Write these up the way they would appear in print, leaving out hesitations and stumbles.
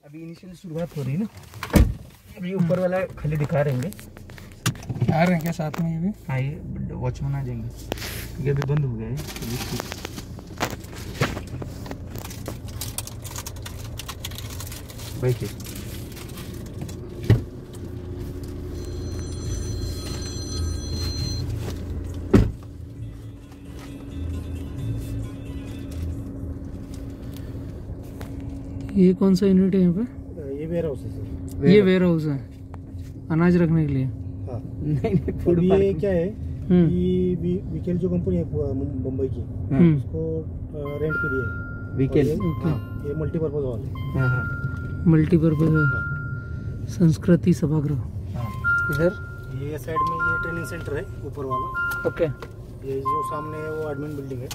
अभी इनिशियल शुरुआत हो रही है ना, अभी ऊपर वाला खाली दिखा रहेंगे। आ रहे हैं क्या साथ में? ये भी हाँ, ये वॉचमैन आ जाएंगे। ये अभी बंद हो गया है। बैठिए। ये कौन सा यूनिट है यहाँ पे? ये वेयर हाउस है सर। ये वेयर हाउस है अनाज रखने के लिए। हाँ। नहीं फूड ये क्या है कि वीकेल जो कंपनी है मुंबई की, उसको रेंट पे दिया है वीकेल। ये मल्टीपर्पज हॉल है। मल्टीपर्पज है। संस्कृति सभागृह। इधर ये साइड में ये ट्रेनिंग सेंटर है ऊपर वाला। ओके। ये जो सामने है वो एडमिन बिल्डिंग है।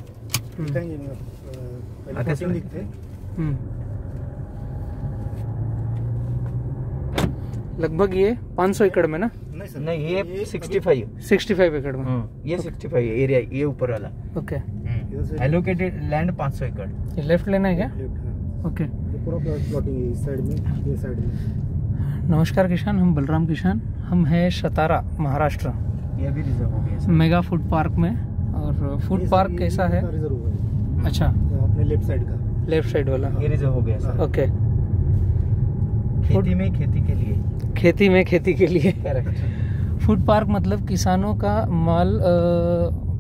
दिखाएंगे पहले दिखते हैं। लगभग ये 500 एकड़ में ना? नहीं सर, नहीं, ये 65 एकड़ में। ये 65 एरिया, ये ऊपर वाला। ओके। एलोकेटेड लैंड 500 एकड़। ये लेफ्ट लेना है क्या? ओके। ये पूरा प्लॉटिंग है इस साइड में, ये साइड में। नमस्कार किसान, हम बलराम किसान, हम हैं सतारा महाराष्ट्र। ये भी रिजर्व हो गया मेगा फूड पार्क में। और फूड पार्क कैसा है? रिजर्व हुआ है। अच्छा, अपने लेफ्ट साइड का। लेफ्ट साइड वाला। ये रिजर्व हो गया सर। ओके। खेती में खेती के लिए। खेती में खेती के लिए। करेक्ट। फूड पार्क मतलब किसानों का माल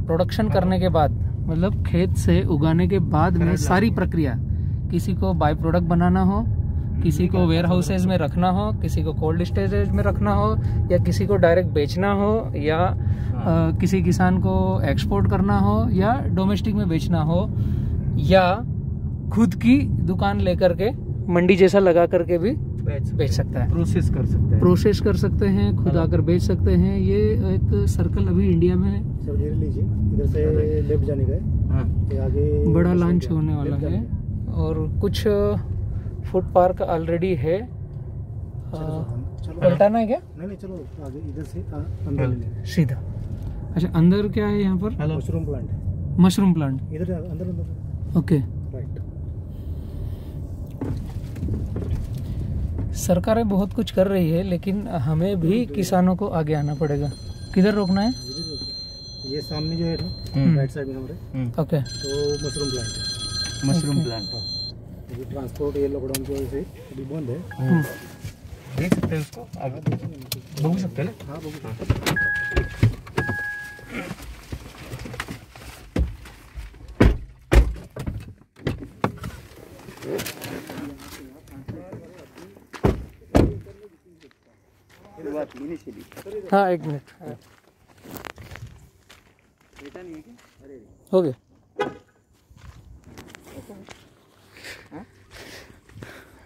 प्रोडक्शन करने के बाद, मतलब खेत से उगाने के बाद में सारी प्रक्रिया, किसी को बाय प्रोडक्ट बनाना हो, किसी को वेयर हाउसेज में रखना हो, किसी को कोल्ड स्टोरेज में रखना हो, या किसी को डायरेक्ट बेचना हो, या किसी किसान को एक्सपोर्ट करना हो, या डोमेस्टिक में बेचना हो, या खुद की दुकान लेकर के मंडी जैसा लगा करके भी बेच सकता है। प्रोसेस कर सकते हैं, खुद आकर बेच सकते हैं। ये एक सर्कल अभी इंडिया में सर ये लीजिए, इधर से लेफ्ट जाने का है। ये आगे बड़ा लॉन्च होने वाला है। और कुछ फूड पार्क ऑलरेडी है। पलटाना है क्या? नहीं, चलो आगे इधर से अंदर ले लें सीधा। अच्छा, अंदर क्या है यहाँ पर? मशरूम प्लांट है। मशरूम प्लांट इधर अंदर। ओके। राइट। सरकारें बहुत कुछ कर रही है, लेकिन हमें भी किसानों को आगे आना पड़ेगा। किधर रोकना है? ये सामने जो है ना, राइट साइड में हमारे। ओके। तो मशरूम प्लांट है। Mushroom plant. ये ट्रांसपोर्ट ये लॉकडाउन की वजह से अभी बंद है। देख सकते हैं उसको आगे, बघू सकते हैं ना? हाँ, बघू। हाँ, एक मिनट। हो गया।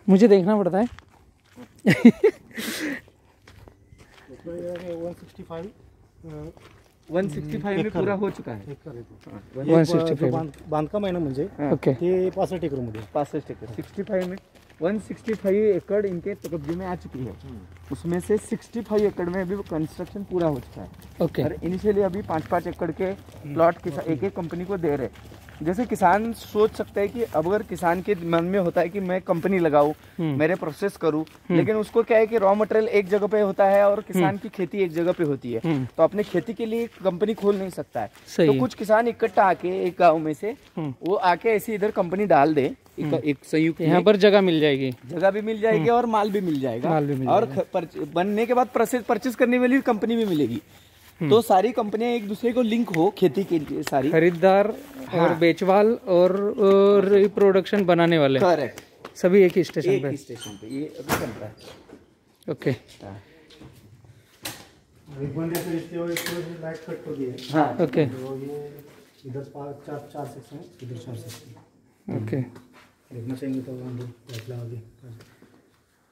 मुझे देखना पड़ता है। 165 में पूरा हो चुका है। 165 बांधकाम आहे ना, म्हणजे ओके। ते 65 एकर मध्ये। 65 एकड़। 65 में 165 एकड़ इनके कब्जे में आ चुकी है। उसमें से 65 एकड़ में अभी कंस्ट्रक्शन पूरा हो चुका है। ओके। और इनिशियली अभी 5-5 एकड़ के प्लॉट एक एक कंपनी को दे रहे। जैसे किसान सोच सकते हैं कि अब अगर किसान के मन में होता है कि मैं कंपनी लगाऊं, मेरे प्रोसेस करूं, लेकिन उसको क्या है कि रॉ मटेरियल एक जगह पे होता है और किसान की खेती एक जगह पे होती है, तो अपने खेती के लिए कंपनी खोल नहीं सकता है। तो कुछ किसान इकट्ठा आके एक गाँव में से वो आके ऐसी इधर कंपनी डाल दे, एक संयुक्त। यहाँ पर जगह मिल जाएगी, जगह भी मिल जाएगी और माल भी मिल जाएगा, और बनने के बाद परचेज करने वाली कंपनी भी मिलेगी। तो सारी कंपनियां एक दूसरे को लिंक हो खेती के लिए, सारी खरीदार और बेचवाल और रिप्रोडक्शन बनाने वाले, करेक्ट, सभी एक ही स्टेशन पे ये अभी चल रहा है। ओके। लाइट कट कर दिए। हाँ, ओके। इधर 4 सेक्शन है, इधर 4 सेक्शन। ओके। देखना चाहिए तो लाइट लगा के।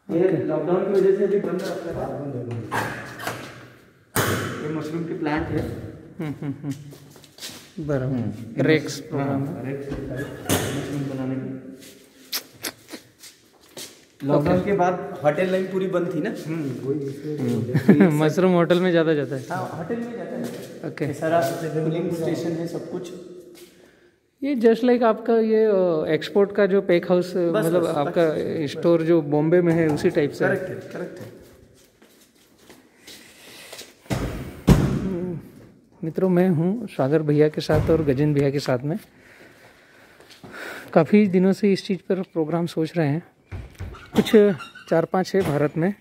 ये लॉकडाउन की वजह से अभी बंद है। ये मशरूम की प्लांट है। बराबर। रेक्स प्रोग्राम मशरूम बनाने की। लॉकडाउन के बाद होटल लाइन पूरी बंद थी ना। मशरूम होटल में ज़्यादा जाता है। हाँ, होटल में जाता है। ओके। सारा कूलिंग स्टेशन है, सब कुछ। ये जस्ट लाइक आपका ये एक्सपोर्ट का जो पैक हाउस मतलब बस, आपका स्टोर जो बॉम्बे में है उसी टाइप से है। करेक्ट है, करेक्ट है। मित्रों, मैं हूँ सागर भैया के साथ और गजेंद्र भैया के साथ में काफ़ी दिनों से इस चीज़ पर प्रोग्राम सोच रहे हैं। कुछ 4-5 है भारत में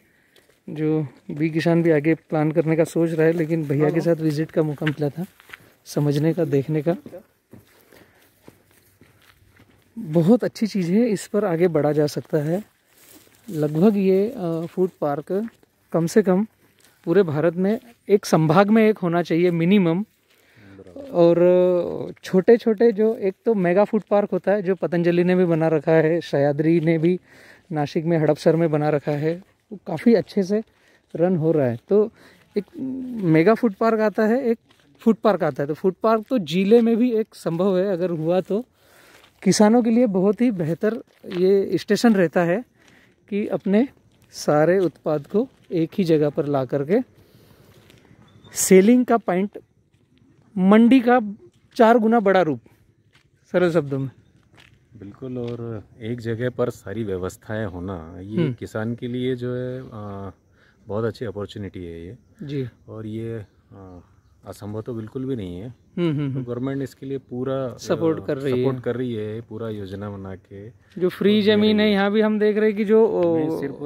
जो बी किसान भी आगे प्लान करने का सोच रहा है, लेकिन भैया के साथ विजिट का मौका मिला था, समझने का, देखने का। बहुत अच्छी चीज़ है, इस पर आगे बढ़ा जा सकता है। लगभग ये फूड पार्क कम से कम पूरे भारत में एक संभाग में एक होना चाहिए मिनिमम। और छोटे छोटे जो एक तो मेगा फूड पार्क होता है जो पतंजलि ने भी बना रखा है, सह्याद्री ने भी नासिक में हड़पसर में बना रखा है, वो काफ़ी अच्छे से रन हो रहा है। तो एक मेगा फूड पार्क आता है, एक फूड पार्क आता है। तो फूड पार्क तो जिले में भी एक संभव है, अगर हुआ तो किसानों के लिए बहुत ही बेहतर ये स्टेशन रहता है कि अपने सारे उत्पाद को एक ही जगह पर ला करके सेलिंग का पॉइंट, मंडी का 4 गुना बड़ा रूप, सरल शब्दों में। बिल्कुल, और एक जगह पर सारी व्यवस्थाएं होना ये किसान के लिए जो है बहुत अच्छी अपॉर्चुनिटी है ये जी। और ये असंभव तो बिल्कुल भी नहीं है। तो गवर्नमेंट इसके लिए पूरा सपोर्ट कर रही है, पूरा योजना बना के। जो फ्री जमीन है यहाँ भी हम देख रहे हैं कि जो सिर्फ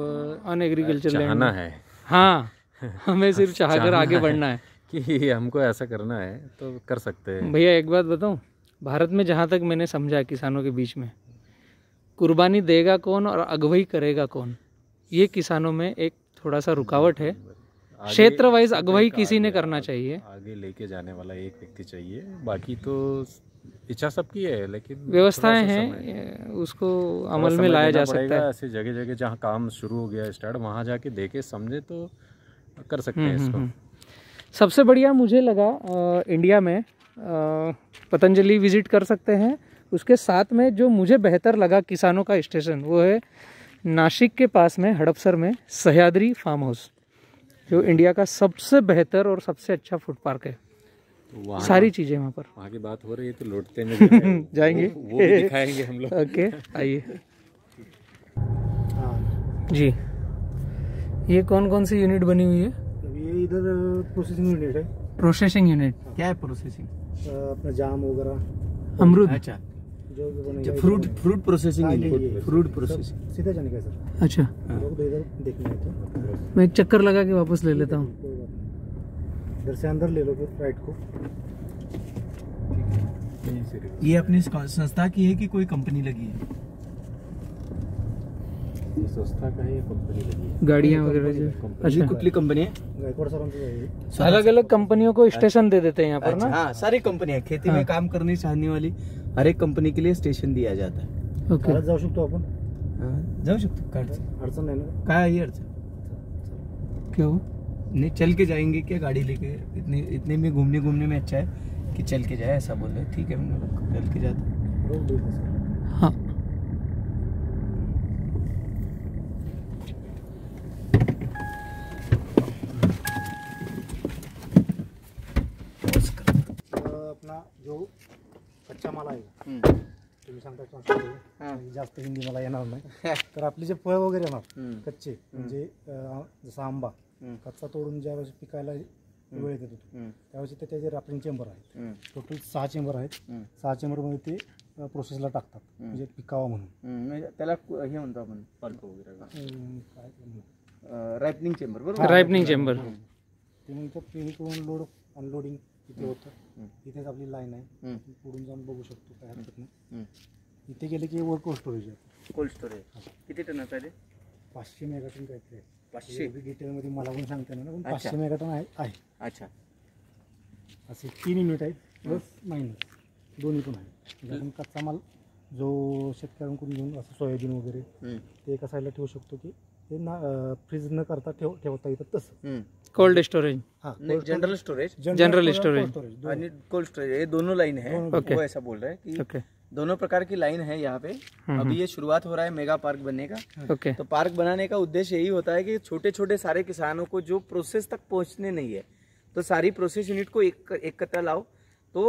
ऑन एग्रीकल्चर चाहना है। हाँ, हमें सिर्फ चाहकर आगे बढ़ना है कि हमको ऐसा करना है तो कर सकते हैं। भैया एक बात बताऊं, भारत में जहाँ तक मैंने समझा किसानों के बीच में कुर्बानी देगा कौन और अगुवाई करेगा कौन, ये किसानों में एक थोड़ा सा रुकावट है। क्षेत्र वाइज अगुवाई किसी ने करना चाहिए, आगे लेके जाने वाला एक व्यक्ति चाहिए। बाकी तो इच्छा सबकी है, लेकिन व्यवस्थाएं हैं, उसको अमल में लाया जा सकता है। ऐसे जगह जगह जहाँ काम शुरू हो गया स्टार्ट, वहाँ जाके देखे समझे तो कर सकते हैं इसको। सबसे बढ़िया मुझे लगा इंडिया में पतंजलि विजिट कर सकते हैं। उसके साथ में जो मुझे बेहतर लगा किसानों का स्टेशन, वो है नासिक के पास में हड़पसर में सह्याद्री फार्म हाउस, जो इंडिया का सबसे बेहतर और सबसे अच्छा फूड पार्क है। तो सारी चीज़ें वहाँ पर। वहाँ की बात हो रही है तो लौटते में जाएंगे, वो भी दिखाएंगे हम लोग। ओके, आइए जी। ये कौन कौन सी यूनिट बनी हुई है? ये इधर प्रोसेसिंग यूनिट है। प्रोसेसिंग यूनिट क्या है प्रोसेसिंग? अपना जाम वगैरह, अमरूद। अच्छा, जो भी बनेगा फ्रूट प्रोसेसिंग हाँ, यूनिट, ये फ्रूट प्रोसेसिंग। सीधा जाने का सर, अच्छा, लोग तो इधर देखने आते हैं। मैं एक चक्कर लगा के वापस ले लेता हूँ। कोई बात नहीं, इधर से अंदर ले लो फिर राइट को। ये अपनी संस्था की है कि कोई कंपनी लगी है? ये संस्था का है या कंपनी लगी है? गाड़ियाँ वगैरह जो, अच्छा, कुठली कंपनी है? गायकवाड़ सरांचं आहे। अलग अलग कंपनियों को स्टेशन दे देते हैं यहाँ पर अच्छा, ना। हाँ, सारी कंपनी है। खेती में काम करनी चाहने वाली हर एक कंपनी के लिए स्टेशन दिया जाता है। ओके, चालत जाऊ शकतो आपण, हाँ, जाऊ शकतो, काय अडचण नाही ना? काय आहे अडचण? क्यों? नहीं, चल के जाएंगे क्या गाड़ी लेके? इतने में घूमने में अच्छा है कि चल के जाए, ऐसा बोल रहे। ठीक है, हम लोग चल के जाते हैं। रोड देत असेल। हाँ, अपना जो कच्चा माल आहे, हम्म, तुम्ही सांगता ट्रान्सपोर्ट आहे, जास्त हिंदी मला येणार नाही, तर आपले जे फळ वगैरे येणार कच्चे, म्हणजे जसा आंबा कच्चा तोडून ज्यावेळेस पिकायला वेळ येत होतो त्यावेळेस ते त्याचे रॅपिंग चेंबर आहेत, टोटल 6 चेंबर आहेत। 6 चेंबरमध्ये ते प्रोसेसला टाकतात, म्हणजे पिकावा म्हणून। म्हणजे त्याला हे म्हणतो आपण पल्प वगैरे, काय ते म्हणतात? रायपनिंग चेंबर, बरोबर? Ripening chamber. ते मग इथं पेरी करून लोड अनलोडिंग इथे होतं। इथेच आपली लाईन आहे, पुढून जाऊन बघू शकतो, काय हरकत नाही। इथे गेले की वर कोल्ड स्टोरेज आहे। कोल्ड स्टोरेज किती टनाचं आहे ते? 500 मेगाटन काहीतरी आहे। 500? डिटेलमध्ये मला पण सांगता येणार नाही, पण अच्छा. 500 मेगाटन आहे। अच्छा, असे 3 युनिट आहेत, प्लस मायनस दोन्ही पण आहे। म्हणजे आपण कच्चा माल जो शेतकऱ्यांकडून घेऊन असं सोयाबीन वगैरे ते एका साईडला ठेवू शकतो की ते फ्रीज न करता ठेवता येतं तसं। कोल्ड स्टोरेज, हाँ, जनरल स्टोरेज जनरल स्टोरेज और कोल्ड स्टोरेज, ये दोनों लाइन है। ओके। वो ऐसा बोल रहा है कि ओके, दोनों प्रकार की लाइन है यहाँ पे। अभी ये शुरुआत हो रहा है मेगा पार्क बनने का। ओके, तो पार्क बनाने का उद्देश्य यही होता है कि छोटे छोटे सारे किसानों को जो प्रोसेस तक पहुंचने नहीं है, तो सारी प्रोसेस यूनिट को एकत्र लाओ, तो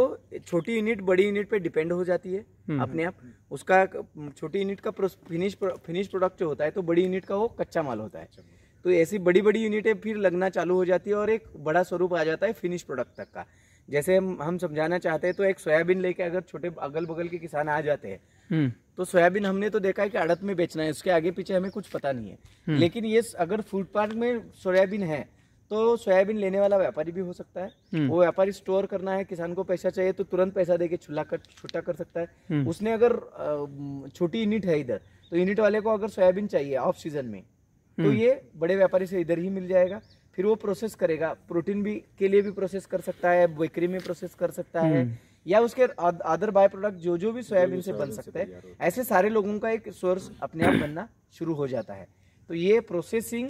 छोटी यूनिट बड़ी यूनिट पे डिपेंड हो जाती है अपने आप। उसका छोटी यूनिट का फिनिश प्रोडक्ट जो होता है, तो बड़ी यूनिट का वो कच्चा माल होता है। तो ऐसी बड़ी बड़ी यूनिटें फिर लगना चालू हो जाती है और एक बड़ा स्वरूप आ जाता है फिनिश प्रोडक्ट तक का। जैसे हम समझाना चाहते हैं तो एक सोयाबीन लेके अगर छोटे अगल बगल के किसान आ जाते हैं, तो सोयाबीन हमने तो देखा है कि आड़त में बेचना है, उसके आगे पीछे हमें कुछ पता नहीं है। लेकिन ये अगर फूड पार्क में सोयाबीन है तो सोयाबीन लेने वाला व्यापारी भी हो सकता है। वो व्यापारी स्टोर करना है, किसान को पैसा चाहिए तो तुरंत पैसा देके छुट्टा कर सकता है। उसने अगर छोटी यूनिट है इधर, तो यूनिट वाले को अगर सोयाबीन चाहिए ऑफ सीजन में, तो ये बड़े व्यापारी से इधर ही मिल जाएगा। फिर वो प्रोसेस करेगा, प्रोटीन भी के लिए भी प्रोसेस कर सकता है, बेकरी में प्रोसेस कर सकता है, या उसके अदर बाय प्रोडक्ट जो भी सोयाबीन से बन सकते हैं। ऐसे सारे लोगों का एक सोर्स अपने आप बनना शुरू हो जाता है। तो ये processing,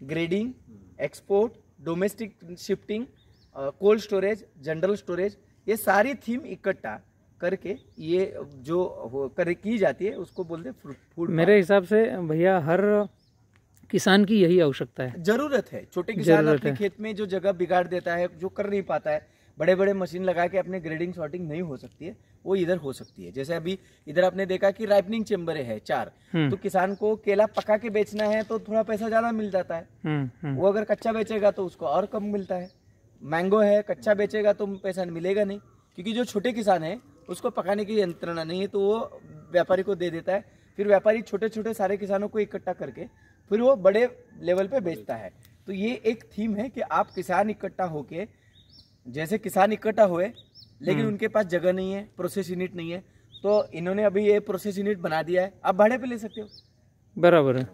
grading, export, domestic shifting, cold storage, general storage, ये सारी थीम इकट्ठा करके ये जो की जाती है उसको बोलते हैं फूड। मेरे हिसाब से भैया हर किसान की यही आवश्यकता है, जरूरत है। छोटे किसान अपने खेत में जो जगह बिगाड़ देता है, जो कर नहीं पाता है, बड़े बड़े मशीन लगा के अपने ग्रेडिंग सॉर्टिंग नहीं हो सकती है, वो इधर हो सकती है। जैसे अभी इधर आपने देखा कि राइपनिंग चेम्बर है 4, तो किसान को केला पका के बेचना है तो थोड़ा पैसा ज्यादा मिल जाता है। वो अगर कच्चा बेचेगा तो उसको और कम मिलता है। मैंगो है, कच्चा बेचेगा तो पैसा मिलेगा नहीं, क्योंकि जो छोटे किसान है उसको पकाने की यंत्रणा नहीं है, तो वो व्यापारी को दे देता है। फिर व्यापारी छोटे छोटे सारे किसानों को इकट्ठा करके फिर वो बड़े लेवल पे बेचता है। तो ये एक थीम है कि आप किसान इकट्ठा होके, जैसे किसान इकट्ठा हुए लेकिन उनके पास जगह नहीं है, प्रोसेस यूनिट नहीं है, तो इन्होंने अभी ये प्रोसेस यूनिट बना दिया है, आप भाड़े पे ले सकते हो। बराबर है।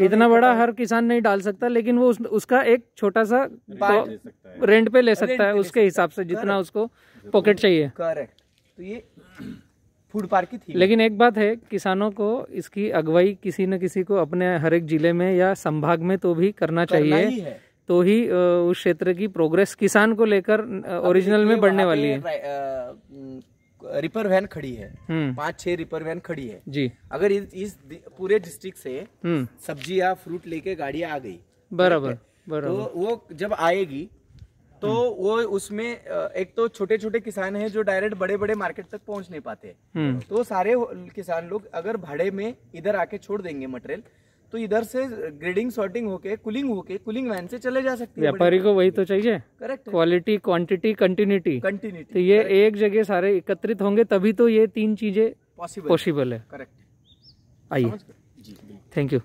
इतना बड़ा हर किसान नहीं डाल सकता, लेकिन वो उसका एक छोटा सा तो रेंट पे ले सकता है, उसके हिसाब से जितना उसको पॉकेट चाहिए। करेक्ट। तो ये फूड पार्क की थी। लेकिन एक बात है, किसानों को इसकी अगुवाई किसी न किसी को अपने हर एक जिले में या संभाग में तो भी करना चाहिए, तो ही उस क्षेत्र की प्रोग्रेस किसान को लेकर ओरिजिनल में बढ़ने वाली है। रिपर वैन खड़ी है, 5-6 रिपर वैन खड़ी है जी। अगर इस पूरे डिस्ट्रिक्ट से सब्जी या फ्रूट लेके गाड़ियां आ गई, बराबर, तो वो जब आएगी तो वो उसमें एक तो छोटे छोटे किसान हैं जो डायरेक्ट बड़े बड़े मार्केट तक पहुंच नहीं पाते, तो सारे किसान लोग अगर भाड़े में इधर आके छोड़ देंगे मटेरियल, तो इधर से ग्रेडिंग सॉर्टिंग होके कूलिंग वैन से चले जा सकती है। व्यापारी को वही तो चाहिए, करेक्ट, क्वालिटी, क्वांटिटी, कंटिन्यूटी। तो ये एक जगह सारे एकत्रित होंगे तभी तो ये 3 चीजें पॉसिबल है। करेक्ट। आइए, थैंक यू।